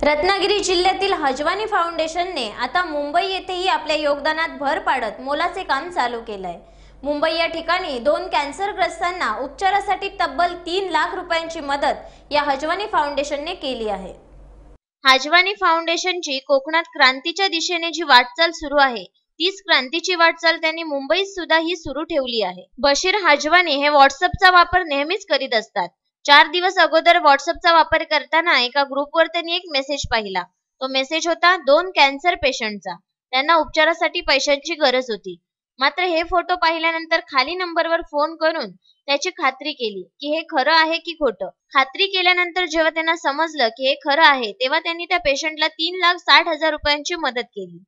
रत्नागिरी जिल्ह्यातील हजवानी फाउंडेशनने आता मुंबई येथेही आपल्या योगदानात भर पाडत मोलाचे काम चालू केलंय। मुंबई या ठिकाणी 2 कॅन्सरग्रस्तांना उपचारासाठी तब्बल 3 लाख रुपयांची मदत या हजवानी फाउंडेशनने केली आहे। हजवानी फाउंडेशनची कोकणात क्रांतीच्या दिशेने जी वाटचाल सुरू आहे, तीच क्रांतीची वाटचाल त्यांनी मुंबईत सुद्धा ही सुरू ठेवली आहे। बशीर हजवानी हे व्हॉट्सअपचा वापर नेहमीच करीत असतात। 4 दिवस अगोदर व्हॉट्सअपचा वापर करताना एका ग्रुपवर त्यांनी एक मेसेज पाहिला। तो मेसेज होता 2 कॅन्सर पेशंटचा। त्यांना उपचारासाठी पैशांची गरज होती। मात्र हे फोटो पाहिल्यानंतर खाली नंबरवर फोन करून त्याची खात्री केली की हे खरं आहे की खोटं। खात्री केल्यानंतर जेव्हा त्यांना समजलं की हे खरं आहे, तेव्हा त्यांनी त्या पेशंटला 3,60,000 रुपयांची मदत केली।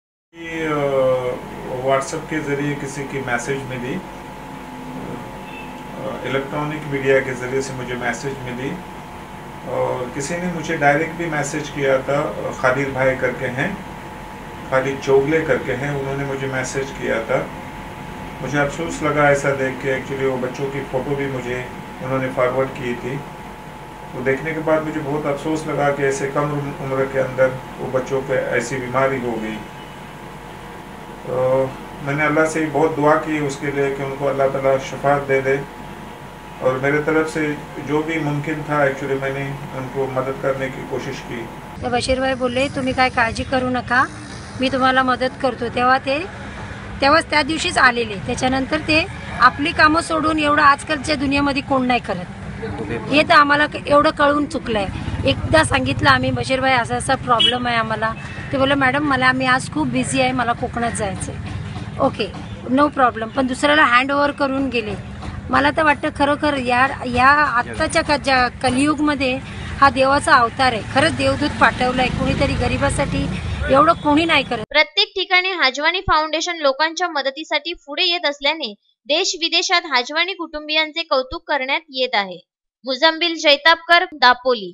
व्हाट्सएप के जरिए किसी की मैसेज मिली, इलेक्ट्रॉनिक मीडिया के ज़रिए से मुझे मैसेज मिली और किसी ने मुझे डायरेक्ट भी मैसेज किया था। खालिद भाई करके हैं, खालिद चोगले करके हैं, उन्होंने मुझे मैसेज किया था। मुझे अफसोस लगा ऐसा देख के। एक्चुअली वो बच्चों की फ़ोटो भी मुझे उन्होंने फॉरवर्ड की थी। वो देखने के बाद मुझे बहुत अफसोस लगा कि ऐसे कम उम्र के अंदर वो बच्चों पे ऐसी बीमारी हो गई। तो मैंने अल्लाह से बहुत दुआ की उसके लिए कि उनको अल्लाह ताला शफात दे दे, और मेरे तरफ से जो भी मुमकिन था एक्चुअली मैंने उनको मदद करने की कोशिश की। तर बशीर भाई बोलले तुम्ही काय काळजी करू नका, मी तुम्हाला मदत करतो। तेव्हाच त्या दिवशीच आलेले। त्याच्यानंतर ते आपली कामं सोडून एवढं आजकालच्या दुनियेमध्ये कोण नाही करत, हे तर आम्हाला एवढं कळून चुकलंय। एकदा सांगितलं आम्ही बशीर भाई असा प्रॉब्लेम आहे आम्हाला, ते बोलले मॅडम मी आज खूप बिझी आहे, मला कोकणात जायचंय। Okay, no problem. पण दुसऱ्याला हँड ओव्हर करून गेले। मला तर वाटतं खरोखर या आत्ताच्या कलियुगमध्ये हा देवाचा अवतार आहे। खरंच देवदूत पाठवलाय कोणीतरी गरीबासाठी, एवढं कोणी नाही करत। प्रत्येक ठिकाणी हजवानी फाउंडेशन लोकांच्या मदतीसाठी पुढे येत असल्याने देश विदेशात हजवानी कुटुंबियांचे कौतुक करण्यात येत आहे। मुझम्बिल जैतापकर, दापोली।